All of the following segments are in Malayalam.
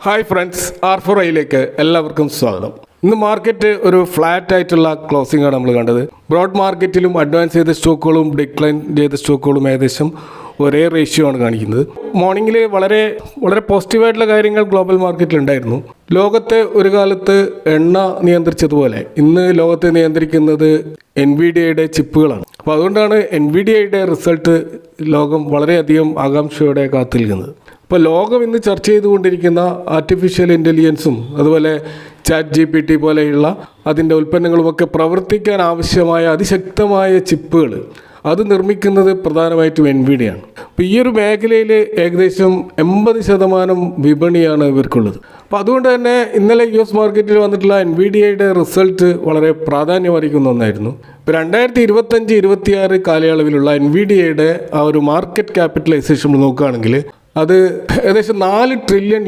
ഹായ് ഫ്രണ്ട്സ്, R4iലേക്ക് എല്ലാവർക്കും സ്വാഗതം. ഇന്ന് മാർക്കറ്റ് ഒരു ഫ്ലാറ്റ് ആയിട്ടുള്ള ക്ലോസിംഗ് ആണ് നമ്മൾ കണ്ടത്. ബ്രോഡ് മാർക്കറ്റിലും അഡ്വാൻസ് ചെയ്ത സ്റ്റോക്കുകളും ഡിക്ലൈൻ ചെയ്ത സ്റ്റോക്കുകളും ഏകദേശം ഒരേ റേഷ്യോ ആണ് കാണിക്കുന്നത്. മോർണിംഗിൽ വളരെ പോസിറ്റീവായിട്ടുള്ള കാര്യങ്ങൾ ഗ്ലോബൽ മാർക്കറ്റിൽ ഉണ്ടായിരുന്നു. ലോകത്തെ ഒരു കാലത്ത് എണ്ണ നിയന്ത്രിച്ചതുപോലെ ഇന്ന് ലോകത്തെ നിയന്ത്രിക്കുന്നത് NVIDIAയുടെ ചിപ്പുകളാണ്. അപ്പോൾ അതുകൊണ്ടാണ് NVIDIAയുടെ റിസൾട്ട് ലോകം വളരെയധികം ആകാംക്ഷയോടെ കാത്തിരിക്കുന്നത്. ഇപ്പോൾ ലോകം ഇന്ന് ചർച്ച ചെയ്തുകൊണ്ടിരിക്കുന്ന ആർട്ടിഫിഷ്യൽ ഇൻ്റലിജൻസും അതുപോലെ ChatGPT പോലെയുള്ള അതിൻ്റെ ഉൽപ്പന്നങ്ങളുമൊക്കെ പ്രവർത്തിക്കാൻ ആവശ്യമായ അതിശക്തമായ ചിപ്പുകൾ അത് നിർമ്മിക്കുന്നത് പ്രധാനമായിട്ടും NVIDIA ആണ്. അപ്പോൾ ഈ ഒരു മേഖലയിൽ ഏകദേശം 80% വിപണിയാണ് ഇവർക്കുള്ളത്. അപ്പോൾ അതുകൊണ്ട് തന്നെ ഇന്നലെ US മാർക്കറ്റിൽ വന്നിട്ടുള്ള NVIDIAയുടെ റിസൾട്ട് വളരെ പ്രാധാന്യമറിയിക്കുന്ന ഒന്നായിരുന്നു. ഇപ്പോൾ 2025-26 കാലയളവിലുള്ള NVIDIAയുടെ ആ ഒരു മാർക്കറ്റ് ക്യാപിറ്റലൈസേഷൻ നോക്കുകയാണെങ്കിൽ അത് ഏകദേശം $4 ട്രില്യൺ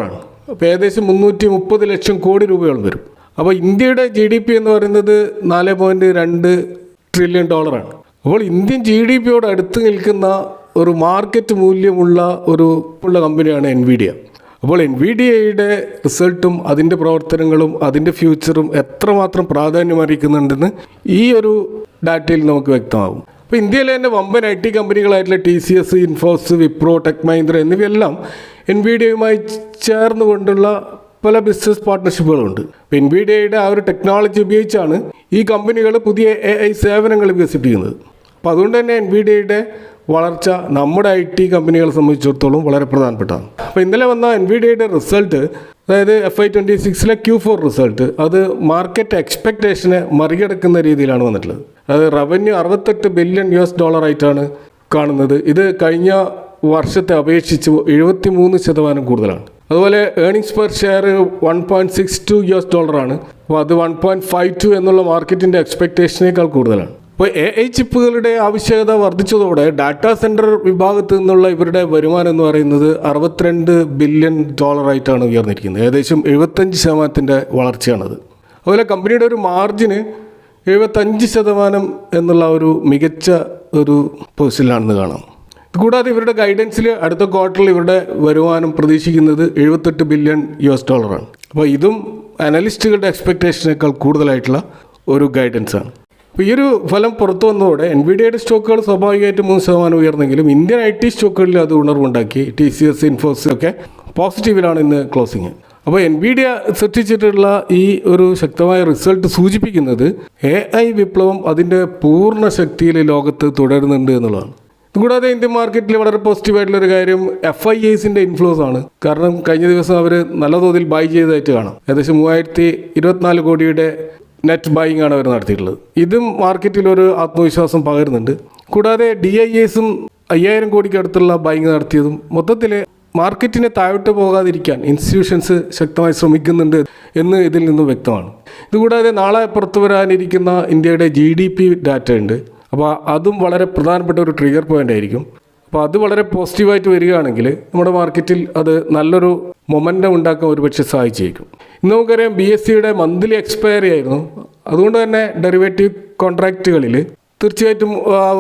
ആണ്. അപ്പോൾ ഏകദേശം 330 ലക്ഷം കോടി രൂപയോളം വരും. അപ്പോൾ ഇന്ത്യയുടെ GDP എന്ന് പറയുന്നത് $4.2 ട്രില്യൺ ആണ്. അപ്പോൾ ഇന്ത്യൻ GDPയോട് അടുത്ത് നിൽക്കുന്ന ഒരു മാർക്കറ്റ് മൂല്യമുള്ള ഒരു കമ്പനിയാണ് NVIDIA. അപ്പോൾ NVIDIAയുടെ റിസൾട്ടും അതിൻ്റെ പ്രവർത്തനങ്ങളും അതിൻ്റെ ഫ്യൂച്ചറും എത്രമാത്രം പ്രാധാന്യമറിയിക്കുന്നുണ്ടെന്ന് ഈ ഒരു ഡാറ്റയിൽ നമുക്ക് വ്യക്തമാകും. അപ്പോൾ ഇന്ത്യയിലെ തന്നെ വമ്പൻ IT കമ്പനികളായിട്ടുള്ള TCS, Infosys, Wipro, tech Mahindra എന്നിവയെല്ലാം NVIDIAയുമായി ചേർന്നുകൊണ്ടുള്ള പല ബിസിനസ് പാർട്ട്ണർഷിപ്പുകളുണ്ട്. അപ്പോൾ NVIDIAയുടെ ആ ഒരു ടെക്നോളജി ഉപയോഗിച്ചാണ് ഈ കമ്പനികൾ പുതിയ AI സേവനങ്ങൾ വികസിപ്പിക്കുന്നത്. അപ്പോൾ അതുകൊണ്ട് തന്നെ NVIDIAയുടെ വളർച്ച നമ്മുടെ IT കമ്പനികളെ സംബന്ധിച്ചിടത്തോളം വളരെ പ്രധാനപ്പെട്ടതാണ്. അപ്പോൾ ഇന്നലെ വന്ന NVIDIAയുടെ റിസൾട്ട്, അതായത് FY26 Q4 റിസൾട്ട്, അത് മാർക്കറ്റ് എക്സ്പെക്റ്റേഷനെ മറികടക്കുന്ന രീതിയിലാണ് വന്നിട്ടുള്ളത്. അത് റവന്യൂ $68 ബില്യൺ ആയിട്ടാണ് കാണുന്നത്. ഇത് കഴിഞ്ഞ വർഷത്തെ അപേക്ഷിച്ച് 73% കൂടുതലാണ്. അതുപോലെ ഏർണിങ്സ് പെർ ഷെയർ $1.62 ആണ്. അപ്പോൾ അത് 1.52 എന്നുള്ള മാർക്കറ്റിൻ്റെ എക്സ്പെക്റ്റേഷനേക്കാൾ കൂടുതലാണ്. അപ്പോൾ AI ചിപ്പുകളുടെ ആവശ്യകത വർദ്ധിച്ചതോടെ ഡാറ്റാ സെൻറ്റർ വിഭാഗത്ത് നിന്നുള്ള ഇവരുടെ വരുമാനം എന്ന് പറയുന്നത് $62 ബില്യൺ ആയിട്ടാണ് ഉയർന്നിരിക്കുന്നത്. ഏകദേശം 75% വളർച്ചയാണത്. അതുപോലെ കമ്പനിയുടെ ഒരു മാർജിന് 75% എന്നുള്ള ഒരു മികച്ച ഒരു പൊസിഷനിലാണെന്ന് കാണാം. കൂടാതെ ഇവരുടെ ഗൈഡൻസിൽ അടുത്ത ക്വാർട്ടറിൽ ഇവരുടെ വരുമാനം പ്രതീക്ഷിക്കുന്നത് $78 ബില്യൺ ആണ്. അപ്പോൾ ഇതും അനലിസ്റ്റുകളുടെ എക്സ്പെക്റ്റേഷനേക്കാൾ കൂടുതലായിട്ടുള്ള ഒരു ഗൈഡൻസാണ്. അപ്പോൾ ഈ ഒരു ഫലം പുറത്തു വന്നതോടെ NVIDIAയുടെ സ്റ്റോക്കുകൾ സ്വാഭാവികമായിട്ടും 3% ഉയർന്നെങ്കിലും ഇന്ത്യൻ IT സ്റ്റോക്കുകളിൽ അത് ഉണർവുണ്ടാക്കി. TCS, ഇൻഫോസിസ് ഒക്കെ പോസിറ്റീവിലാണ് ഇന്ന് ക്ലോസിങ്. അപ്പോൾ NVIDIA സൃഷ്ടിച്ചിട്ടുള്ള ഈ ഒരു ശക്തമായ റിസൾട്ട് സൂചിപ്പിക്കുന്നത് AI വിപ്ലവം അതിൻ്റെ പൂർണ്ണ ശക്തിയിൽ ലോകത്ത് തുടരുന്നുണ്ട് എന്നുള്ളതാണ്. കൂടാതെ ഇന്ത്യൻ മാർക്കറ്റിൽ വളരെ പോസിറ്റീവായിട്ടുള്ളൊരു കാര്യം FIIസിൻ്റെ ഇൻഫ്ലോസ് ആണ്. കാരണം കഴിഞ്ഞ ദിവസം അവർ നല്ല തോതിൽ ബൈ ചെയ്തതായിട്ട് കാണാം. ഏകദേശം 3024 കോടിയുടെ നെറ്റ് ബൈയിങ് ആണ് അവർ നടത്തിയിട്ടുള്ളത്. ഇതും മാർക്കറ്റിൽ ഒരു ആത്മവിശ്വാസം പകരുന്നുണ്ട്. കൂടാതെ DIAസും 5000 കോടിക്ക് അടുത്തുള്ള ബൈയിങ് നടത്തിയതും മൊത്തത്തിൽ മാർക്കറ്റിനെ താഴോട്ട് പോകാതിരിക്കാൻ ഇൻസ്റ്റിറ്റ്യൂഷൻസ് ശക്തമായി ശ്രമിക്കുന്നുണ്ട് എന്ന് ഇതിൽ നിന്ന് വ്യക്തമാണ്. ഇതുകൂടാതെ നാളെ പുറത്തു വരാനിരിക്കുന്ന ഇന്ത്യയുടെ GDP ഡാറ്റ ഉണ്ട്. അപ്പോൾ അതും വളരെ പ്രധാനപ്പെട്ട ഒരു ട്രിഗർ പോയിൻ്റ് ആയിരിക്കും. അപ്പോൾ അത് വളരെ പോസിറ്റീവായിട്ട് വരികയാണെങ്കിൽ നമ്മുടെ മാർക്കറ്റിൽ അത് നല്ലൊരു മൊമെൻറ്റം ഉണ്ടാക്കാൻ ഒരുപക്ഷെ സഹായിച്ചേക്കും. ഇന്ന് നമുക്കറിയാം BSEയുടെ മന്ത്ലി എക്സ്പയറി ആയിരുന്നു. അതുകൊണ്ട് തന്നെ ഡെറിവേറ്റീവ് കോൺട്രാക്റ്റുകളിൽ തീർച്ചയായിട്ടും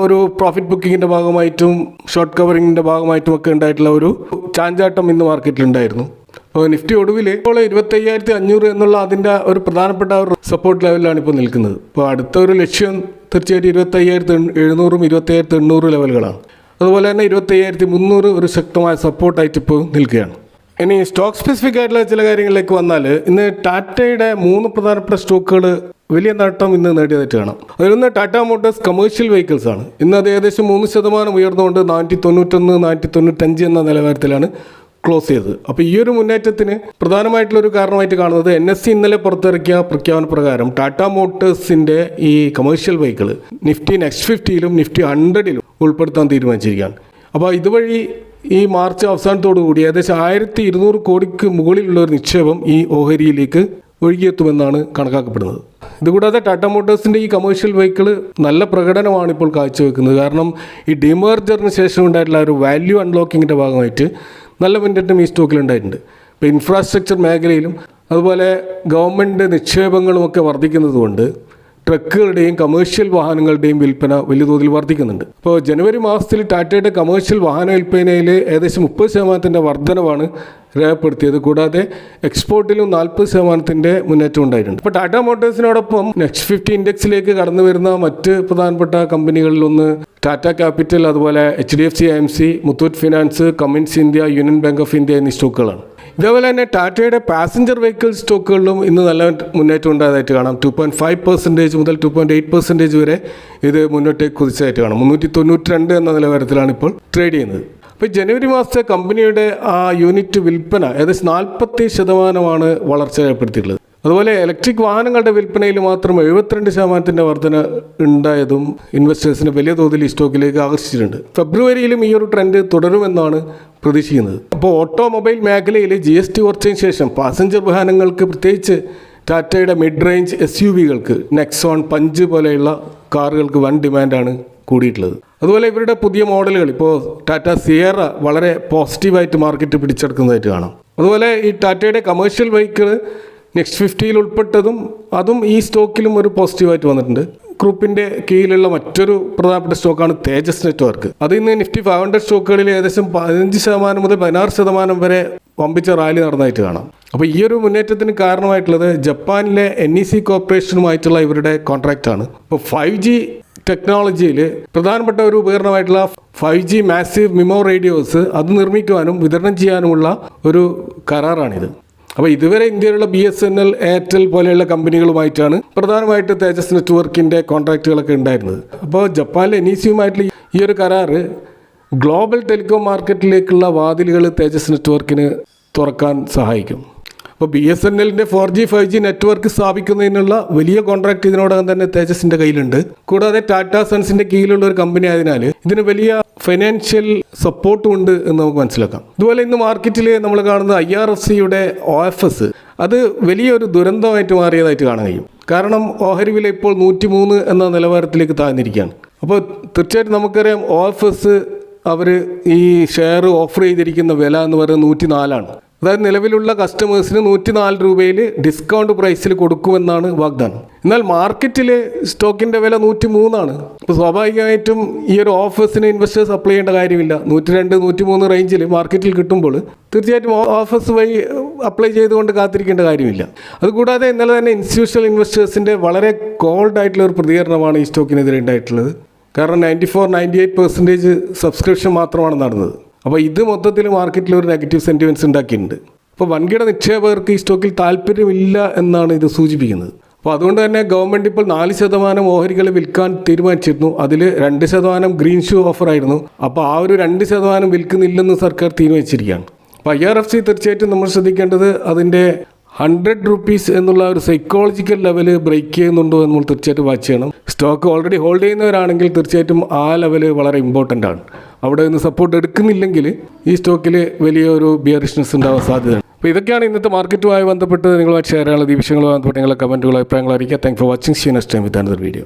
ഒരു പ്രോഫിറ്റ് ബുക്കിങ്ങിൻ്റെ ഭാഗമായിട്ടും ഷോർട്ട് കവറിങ്ങിൻ്റെ ഭാഗമായിട്ടും ഒക്കെ ഉണ്ടായിട്ടുള്ള ഒരു ചാഞ്ചാട്ടം ഇന്ന് മാർക്കറ്റിലുണ്ടായിരുന്നു. അപ്പോൾ നിഫ്റ്റി ഒടുവിൽ ഇപ്പോൾ 25,500 എന്നുള്ള അതിൻ്റെ ഒരു പ്രധാനപ്പെട്ട ഒരു സപ്പോർട്ട് ലെവലിലാണ് ഇപ്പോൾ നിൽക്കുന്നത്. അപ്പോൾ അടുത്ത ഒരു ലക്ഷ്യം തീർച്ചയായിട്ടും 25,700, 25,800 ലെവലുകളാണ്. അതുപോലെ തന്നെ 25,300 ഒരു ശക്തമായ സപ്പോർട്ടായിട്ട് ഇപ്പോൾ നിൽക്കുകയാണ്. ഇനി സ്റ്റോക്ക് സ്പെസിഫിക് ആയിട്ടുള്ള ചില കാര്യങ്ങളിലേക്ക് വന്നാൽ ഇന്ന് ടാറ്റയുടെ 3 പ്രധാനപ്പെട്ട സ്റ്റോക്കുകൾ വലിയ നേട്ടം ഇന്ന് നേടിയതായിട്ട് കാണാം. അതിലൊന്ന് ടാറ്റ മോട്ടോഴ്സ് കമേഴ്ഷ്യൽ വെഹിക്കിൾസ് ആണ്. ഇന്ന് അത് ഏകദേശം 3% ഉയർന്നുകൊണ്ട് 491, 495 എന്ന നിലവാരത്തിലാണ് ക്ലോസ് ചെയ്തത്. അപ്പോൾ ഈ ഒരു മുന്നേറ്റത്തിന് പ്രധാനമായിട്ടുള്ളൊരു കാരണമായിട്ട് കാണുന്നത് NSE ഇന്നലെ പുറത്തിറക്കിയ പ്രഖ്യാപന പ്രകാരം ടാറ്റ മോട്ടോഴ്സിൻ്റെ ഈ കമേഴ്ഷ്യൽ വെഹിക്കിൾ നിഫ്റ്റി നെക്സ്റ്റ് 50ലും നിഫ്റ്റി 100ലും ഉൾപ്പെടുത്താൻ തീരുമാനിച്ചിരിക്കുകയാണ്. അപ്പോൾ ഇതുവഴി ഈ മാർച്ച് അവസാനത്തോടു കൂടി ഏകദേശം 1200 കോടിക്ക് മുകളിലുള്ള ഒരു നിക്ഷേപം ഈ ഓഹരിയിലേക്ക് ഒഴുകിയെത്തുമെന്നാണ് കണക്കാക്കപ്പെടുന്നത്. ഇതുകൂടാതെ ടാറ്റ മോട്ടോഴ്സിൻ്റെ ഈ കമേഴ്ഷ്യൽ വെഹിക്കിൾ നല്ല പ്രകടനമാണ് ഇപ്പോൾ കാഴ്ചവെക്കുന്നത്. കാരണം ഈ ഡിമേർജറിന് ശേഷം ഉണ്ടായിട്ടുള്ള ഒരു വാല്യൂ അൺലോക്കിങ്ങിൻ്റെ ഭാഗമായിട്ട് നല്ല മുന്നേറ്റം ഈ സ്റ്റോക്കിലുണ്ടായിട്ടുണ്ട്. ഇപ്പോൾ ഇൻഫ്രാസ്ട്രക്ചർ മേഖലയിലും അതുപോലെ ഗവൺമെൻറ് നിക്ഷേപങ്ങളുമൊക്കെ വർദ്ധിക്കുന്നത് കൊണ്ട് ട്രക്കുകളുടെയും കമേഴ്ഷ്യൽ വാഹനങ്ങളുടെയും വിൽപ്പന വലിയ തോതിൽ വർദ്ധിക്കുന്നുണ്ട്. ഇപ്പോൾ ജനുവരി മാസത്തിൽ ടാറ്റയുടെ കമേഴ്ഷ്യൽ വാഹന വിൽപ്പനയിൽ ഏകദേശം 30% വർധനവാണ് രേഖപ്പെടുത്തിയത്. കൂടാതെ എക്സ്പോർട്ടിലും 40% മുന്നേറ്റം ഉണ്ടായിട്ടുണ്ട്. ഇപ്പോൾ ടാറ്റ മോട്ടോഴ്സിനോടൊപ്പം നെക്സ്റ്റ് 50 ഇൻഡെക്സിലേക്ക് കടന്നു വരുന്ന മറ്റ് പ്രധാനപ്പെട്ട കമ്പനികളിലൊന്ന് ടാറ്റ ക്യാപിറ്റൽ, അതുപോലെ HDFC AMC, Muthoot finance, Cummins India, union bank of India എന്നീ സ്റ്റോക്കുകളാണ്. ഇതേപോലെ തന്നെ ടാറ്റയുടെ പാസഞ്ചർ വെഹിക്കിൾ സ്റ്റോക്കുകളിലും ഇന്ന് നല്ല മുന്നേറ്റം ഉണ്ടായതായിട്ട് കാണാം. 2.5% മുതൽ 2.8% വരെ ഇത് മുന്നോട്ടേക്ക് കുതിച്ചതായിട്ട് കാണാം. 392 എന്ന നിലവാരത്തിലാണ് ഇപ്പോൾ ട്രേഡ് ചെയ്യുന്നത്. അപ്പോൾ ജനുവരി മാസത്തെ കമ്പനിയുടെ ആ യൂണിറ്റ് വിൽപ്പന ഏകദേശം 40% വളർച്ച രേഖപ്പെടുത്തിയിട്ടുള്ളത്. അതുപോലെ ഇലക്ട്രിക് വാഹനങ്ങളുടെ വിൽപ്പനയിൽ മാത്രം 72% വർധന ഉണ്ടായതും ഇൻവെസ്റ്റേഴ്സിനെ വലിയ തോതിൽ ഈ സ്റ്റോക്കിലേക്ക് ആകർഷിച്ചിട്ടുണ്ട്. ഫെബ്രുവരിയിലും ഈ ഒരു ട്രെൻഡ് തുടരുമെന്നാണ് പ്രതീക്ഷിക്കുന്നത്. അപ്പോൾ ഓട്ടോമൊബൈൽ മേഖലയിൽ GST കുറച്ചതിന് ശേഷം പാസഞ്ചർ വാഹനങ്ങൾക്ക്, പ്രത്യേകിച്ച് ടാറ്റയുടെ മിഡ് റേഞ്ച് SUVകൾക്ക്, നെക്സോൺ, പഞ്ച് പോലെയുള്ള കാറുകൾക്ക് വൻ ഡിമാൻഡാണ് കൂടിയിട്ടുള്ളത്. അതുപോലെ ഇവരുടെ പുതിയ മോഡലുകൾ, ഇപ്പോൾ ടാറ്റ സിയറ വളരെ പോസിറ്റീവായിട്ട് മാർക്കറ്റ് പിടിച്ചെടുക്കുന്നതായിട്ട് കാണാം. അതുപോലെ ഈ ടാറ്റയുടെ കമേഴ്ഷ്യൽ വെഹിക്കിൾ നെക്സ്റ്റ് 50യിൽ ഉൾപ്പെട്ടതും അതും ഈ സ്റ്റോക്കിലും ഒരു പോസിറ്റീവായിട്ട് വന്നിട്ടുണ്ട്. ഗ്രൂപ്പിൻ്റെ കീഴിലുള്ള മറ്റൊരു പ്രധാനപ്പെട്ട സ്റ്റോക്കാണ് തേജസ് നെറ്റ്വർക്ക്. അത് ഇന്ന് നിഫ്റ്റി 500 സ്റ്റോക്കുകളിൽ ഏകദേശം 15% മുതൽ 16% വരെ വമ്പിച്ച റാലി നടന്നതായിട്ട് കാണാം. അപ്പോൾ ഈ ഒരു മുന്നേറ്റത്തിന് കാരണമായിട്ടുള്ളത് ജപ്പാനിലെ NEC കോർപ്പറേഷനുമായിട്ടുള്ള ഇവരുടെ കോൺട്രാക്റ്റാണ്. ഇപ്പോൾ 5G ടെക്നോളജിയിൽ പ്രധാനപ്പെട്ട ഒരു ഉപകരണമായിട്ടുള്ള 5G മാസീവ് മിമോ റേഡിയോസ് അത് നിർമ്മിക്കുവാനും വിതരണം ചെയ്യാനുമുള്ള ഒരു കരാറാണിത്. അപ്പോൾ ഇതുവരെ ഇന്ത്യയിലുള്ള BSNL, എയർടെൽ പോലെയുള്ള കമ്പനികളുമായിട്ടാണ് പ്രധാനമായിട്ട് തേജസ് നെറ്റ്വർക്കിൻ്റെ കോൺട്രാക്റ്റുകളൊക്കെ ഉണ്ടായിരുന്നത്. അപ്പോൾ ജപ്പാനിലെ NECയുമായിട്ടുള്ള ഈ ഒരു കരാറ് ഗ്ലോബൽ ടെലികോം മാർക്കറ്റിലേക്കുള്ള വാതിലുകൾ തേജസ് നെറ്റ്വർക്കിന് തുറക്കാൻ സഹായിക്കും. അപ്പോൾ BSNLൻ്റെ 4G 5G നെറ്റ്വർക്ക് സ്ഥാപിക്കുന്നതിനുള്ള വലിയ കോൺട്രാക്ട് ഇതിനോടകം തന്നെ തേജസിൻ്റെ കയ്യിലുണ്ട്. കൂടാതെ ടാറ്റ സൺസിൻ്റെ കീഴിലുള്ള ഒരു കമ്പനി ആയതിനാൽ ഇതിന് വലിയ ഫൈനാൻഷ്യൽ സപ്പോർട്ടും ഉണ്ട് എന്ന് നമുക്ക് മനസ്സിലാക്കാം. ഇതുപോലെ ഇന്ന് മാർക്കറ്റിൽ നമ്മൾ കാണുന്ന IRFCയുടെ OFS അത് വലിയൊരു ദുരന്തമായിട്ട് മാറിയതായിട്ട് കാണാൻ കഴിയും. കാരണം ഓഹരി വില ഇപ്പോൾ 103 എന്ന നിലവാരത്തിലേക്ക് താഴ്ന്നിരിക്കുകയാണ്. അപ്പോൾ തീർച്ചയായിട്ടും നമുക്കറിയാം OFS അവർ ഈ ഷെയർ ഓഫർ ചെയ്തിരിക്കുന്ന വില എന്ന് പറയുന്നത് 104 അതായത് നിലവിലുള്ള കസ്റ്റമേഴ്സിന് 104 രൂപയിൽ ഡിസ്കൗണ്ട് പ്രൈസിൽ കൊടുക്കുമെന്നാണ് വാഗ്ദാനം. എന്നാൽ മാർക്കറ്റിൽ സ്റ്റോക്കിൻ്റെ വില 103. അപ്പോൾ സ്വാഭാവികമായിട്ടും ഈ ഒരു ഓഫേഴ്സിന് ഇൻവെസ്റ്റേഴ്സ് അപ്ലൈ ചെയ്യേണ്ട കാര്യമില്ല. 102, 103 റേഞ്ചിൽ മാർക്കറ്റിൽ കിട്ടുമ്പോൾ തീർച്ചയായിട്ടും ഓഫേഴ്സ് വഴി അപ്ലൈ ചെയ്തുകൊണ്ട് കാത്തിരിക്കേണ്ട കാര്യമില്ല. അതുകൂടാതെ ഇന്നലെ തന്നെ ഇൻസ്റ്റിറ്റ്യൂഷണൽ ഇൻവെസ്റ്റേഴ്സിൻ്റെ വളരെ കോൾഡ് ആയിട്ടുള്ള ഒരു പ്രതികരണമാണ് ഈ സ്റ്റോക്കിനെതിരെ ഉണ്ടായിട്ടുള്ളത്. കാരണം 94-98% സബ്സ്ക്രിപ്ഷൻ മാത്രമാണ് നടന്നത്. അപ്പോൾ ഇത് മൊത്തത്തിൽ മാർക്കറ്റിൽ ഒരു നെഗറ്റീവ് സെൻറ്റിമെൻറ്റ്സ് ഉണ്ടാക്കിയിട്ടുണ്ട്. അപ്പോൾ വൻകിട നിക്ഷേപകർക്ക് ഈ സ്റ്റോക്കിൽ താല്പര്യമില്ല എന്നാണ് ഇത് സൂചിപ്പിക്കുന്നത്. അപ്പോൾ അതുകൊണ്ട് തന്നെ ഗവൺമെൻറ് ഇപ്പോൾ 4% ഓഹരികൾ വിൽക്കാൻ തീരുമാനിച്ചിരുന്നു. അതിൽ 2% ഗ്രീൻ ഷൂ ഓഫർ ആയിരുന്നു. അപ്പോൾ ആ ഒരു 2% വിൽക്കുന്നില്ലെന്ന് സർക്കാർ തീരുമാനിച്ചിരിക്കുകയാണ്. അപ്പോൾ IRFC തീർച്ചയായിട്ടും നമ്മൾ ശ്രദ്ധിക്കേണ്ടത് അതിൻ്റെ 100 rupees എന്നുള്ള ഒരു സൈക്കോളജിക്കൽ ലെവൽ ബ്രേക്ക് ചെയ്യുന്നുണ്ടോ എന്ന് നമ്മൾ തീർച്ചയായിട്ടും വാച്ച് ചെയ്യണം. സ്റ്റോക്ക് ഓൾറെഡി ഹോൾഡ് ചെയ്യുന്നവരാണെങ്കിൽ തീർച്ചയായിട്ടും ആ ലെവൽ വളരെ ഇമ്പോർട്ടൻ്റ് ആണ്. അവിടെ നിന്ന് സപ്പോർട്ട് എടുക്കുന്നില്ലെങ്കിൽ ഈ സ്റ്റോക്കിൽ വലിയൊരു ബിയറിഷ്നെസ് ഉണ്ടാവാൻ സാധ്യതയാണ്. അപ്പോൾ ഇതൊക്കെയാണ് ഇന്നത്തെ മാർക്കറ്റുമായി ബന്ധപ്പെട്ട് നിങ്ങളുമായി ഷെയർ ചെയ്യാനുള്ള ഈ വിഷയങ്ങളുമായി ബന്ധപ്പെട്ട് നിങ്ങളുടെ കമൻറ്റുകൾ, അഭിപ്രായങ്ങൾ അറിയിക്കുക. Thank for watching. See next time with another video.